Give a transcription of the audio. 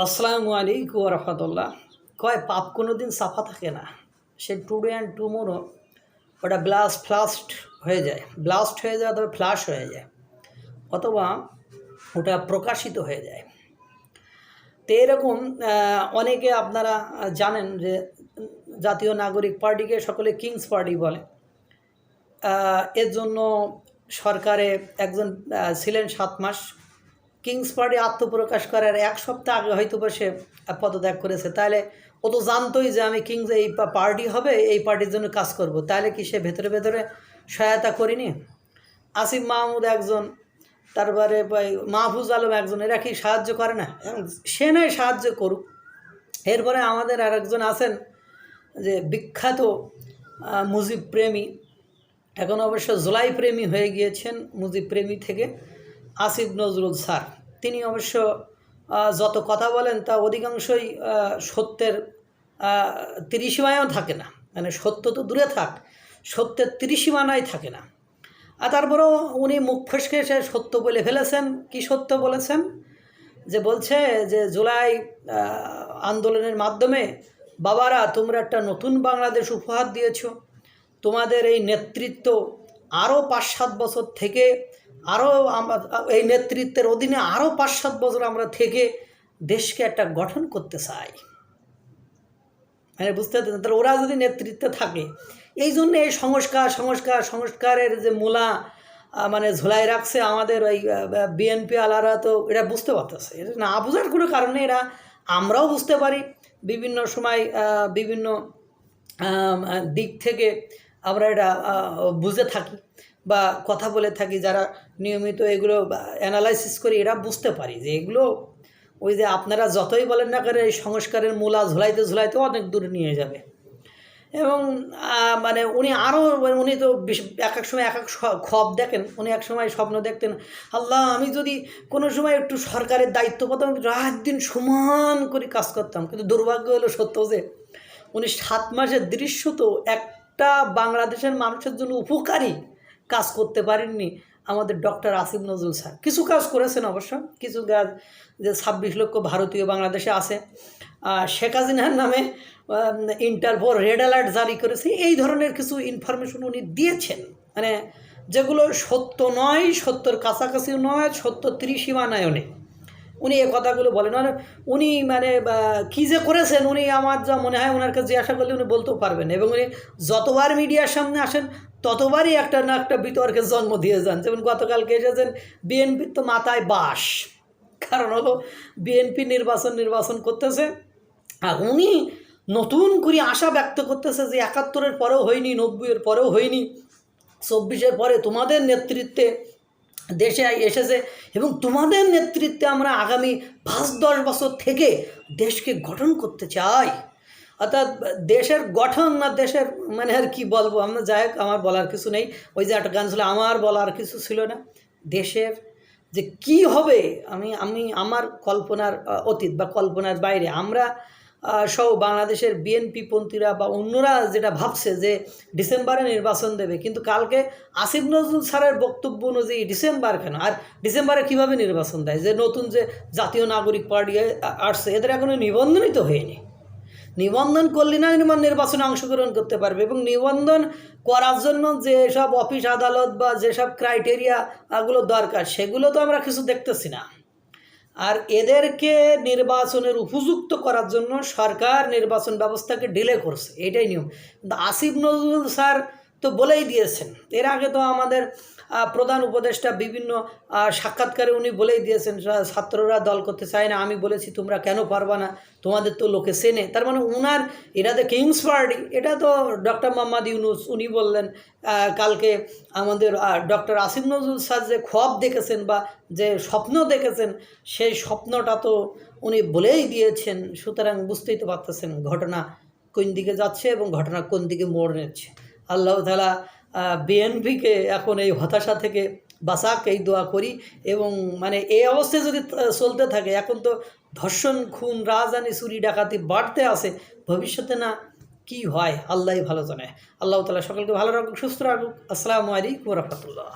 আসসালামু আলাইকুম রহমতুল্লাহ। কয় পাপ কোনো দিন সাফা থাকে না, সে টুডে অ্যান্ড টুমোরো ওটা ফ্লাস্ট হয়ে যায়, তবে ফ্লাশ হয়ে যায়, অথবা ওটা প্রকাশিত হয়ে যায়। তো এরকম অনেকে আপনারা জানেন যে জাতীয় নাগরিক পার্টিকে সকলে কিংস পার্টি বলে। এর জন্য সরকারে একজন ছিলেন 7 মাস। কিংস পার্টি আত্মপ্রকাশ করার 1 সপ্তাহ আগে হয়তো বা সে পদত্যাগ করেছে। তাহলে ও তো জানতোই যে আমি কিংস এই পার্টি হবে, এই পার্টির জন্য কাজ করব। তাহলে কি সে ভেতরে ভেতরে সহায়তা করিনি? আসিফ মাহমুদ একজন, তারপরে মাহফুজ আলম একজন, এরা কি সাহায্য করে না? সে নয় সাহায্য করুক। এরপরে আমাদের আর একজন আছেন যে বিখ্যাত মুজিব প্রেমী, এখন অবশ্য জুলাই প্রেমী হয়ে গিয়েছেন, মুজিব প্রেমী থেকে আসিফ নজরুল স্যার। তিনি অবশ্য যত কথা বলেন তা অধিকাংশই সত্যের 30 সীমায়ও থাকে না, মানে সত্য তো দূরে থাক, সত্যের 30 সীমানায় থাকে না। আর তারপরেও উনি মুখ ফসকে এসে সত্য বলে ফেলেছেন। কি সত্য বলেছেন? যে বলছে যে জুলাই আন্দোলনের মাধ্যমে বাবারা তোমরা একটা নতুন বাংলাদেশ উপহার দিয়েছ, তোমাদের এই নেতৃত্ব আরও 5-7 বছর থেকে আরও এই নেতৃত্বের অধীনে আরও 5-7 বছর আমরা থেকে দেশকে একটা গঠন করতে চাই। মানে বুঝতে পারছেন? তাহলে ওরা যদি নেতৃত্বে থাকে, এই জন্য এই সংস্কারের যে মূলা মানে ঝোলাই রাখছে আমাদের ওই বিএনপি আলারা, তো এটা বুঝতে পারতেছে। এটা না বোঝার কোনো কারণে এরা, আমরাও বুঝতে পারি বিভিন্ন সময় বিভিন্ন দিক থেকে আমরা এটা বুঝে থাকি বা কথা বলে থাকি, যারা নিয়মিত এগুলো অ্যানালাইসিস করি, এরা বুঝতে পারি যে এগুলো ওই যে আপনারা যতই বলেন না করে এই সংস্কারের মূলা ঝুলাইতে অনেক দূরে নিয়ে যাবে। এবং মানে উনি তো এক এক সময় এক এক খব দেখেন। উনি এক সময় স্বপ্ন দেখতেন, আল্লাহ আমি যদি কোনো সময় একটু সরকারের দায়িত্ব পেতাম, রাত দিন সমান করে কাজ করতাম। কিন্তু দুর্ভাগ্য হলো সত্য যে উনি 7 মাসের দৃশ্য তো একটা বাংলাদেশের মানুষের জন্য উপকারী কাজ করতে পারেননি। আমাদের ডক্টর আসিফ নজরুল স্যার কিছু কাজ করেছেন অবশ্য, কিছু কাজ যে 26 লক্ষ ভারতীয় বাংলাদেশে আছে, শেখ হাসিনার নামে ইন্টারপোল রেড অ্যালার্ট জারি করেছে, এই ধরনের কিছু ইনফরমেশন উনি দিয়েছেন, মানে যেগুলো সত্য নয়, সত্যর কাছাকাছিও নয়, সত্য 30 সীমানায়ও নেই। উনি এ কথাগুলো বলেন। আর উনি মানে কী যে করেছেন, উনি আমার যা মনে হয় ওনার কাছে জিজ্ঞাসা করলে উনি বলতেও পারবেন। এবং উনি যতবার মিডিয়ার সামনে আসেন ততবারই একটা না একটা বিতর্কের জন্ম দিয়ে যান। যেমন গতকালকে এসেছেন বিএনপির তো মাথায় বাস, কারণ হলো বিএনপি নির্বাচন করতেছে, আর উনি নতুন করে আশা ব্যক্ত করতেছে যে 71-এর পরেও হয়নি, 90-এর পরেও হয়নি, 24-এর পরে তোমাদের নেতৃত্বে দেশে এসেছে এবং তোমাদের নেতৃত্বে আমরা আগামী 5-10 বছর থেকে দেশকে গঠন করতে চাই। অর্থাৎ দেশের গঠন না দেশের মানে আর কি বলবো আমরা, যাই হোক আমার বলার কিছু নেই। ওই যে একটা গান ছিল, আমার বলার কিছু ছিল না। দেশের যে কি হবে আমি আমার কল্পনার অতীত বা কল্পনার বাইরে। আমরা সব বাংলাদেশের বিএনপি পন্থীরা বা অন্যরা যেটা ভাবছে যে ডিসেম্বরে নির্বাচন দেবে, কিন্তু কালকে আসিফ নজরুল স্যারের বক্তব্য অনুযায়ী ডিসেম্বর কেন, আর ডিসেম্বরে কীভাবে নির্বাচন দেয়? যে নতুন যে জাতীয় নাগরিক পার্টি আসছে, এদের এখনও নিবন্ধনই তো হয়নি। নিবন্ধন করলে না নির্বাচনে অংশগ্রহণ করতে পারবে। এবং নিবন্ধন করার জন্য যেসব অফিস আদালত বা যেসব ক্রাইটেরিয়াগুলো দরকার, সেগুলো তো আমরা কিছু দেখতেছি না। আর এদেরকে নির্বাচনের উপযুক্ত করার জন্য সরকার নির্বাচন ব্যবস্থাকে ডিলে করছে, এটাই নিয়ম। কিন্তু আসিফ নজরুল স্যার তো বলেই দিয়েছেন, এর আগে তো আমাদের প্রধান উপদেষ্টা বিভিন্ন সাক্ষাৎকারে উনি বলেই দিয়েছেন ছাত্ররা দল করতে চায় না, আমি বলেছি তোমরা কেন পারবা না, তোমাদের তো লোকে চেনে। তার মানে উনার এরা যে কিংস পার্টি, এটা তো ডক্টর মোহাম্মদ ইউনূস উনি বললেন। কালকে আমাদের ডক্টর আসিফ নজরুল স্যার যে খ্বব দেখেছেন বা যে স্বপ্ন দেখেছেন, সেই স্বপ্নটা তো উনি বলেই দিয়েছেন। সুতরাং বুঝতেই তো পারতেছেন ঘটনা কোন দিকে যাচ্ছে এবং ঘটনা কোন দিকে মোড় নিচ্ছে। আল্লাহ তাআলা বিএনপিকে এখন এই হতাশা থেকে বাঁচাক, এই দোয়া করি। এবং মানে এই অবস্থায় যদি চলতে থাকে, এখন তো ধর্ষণ, খুন, রাজধানী, চুরি, ডাকাতি বাড়তে আছে, ভবিষ্যতে না কি হয় আল্লাহই ভালো জানে। আল্লাহ তাআলা সকলকে ভালো রাখুক, সুস্থ রাখুক। আসসালামু আলাইকুম ওয়া রাহমাতুল্লাহ।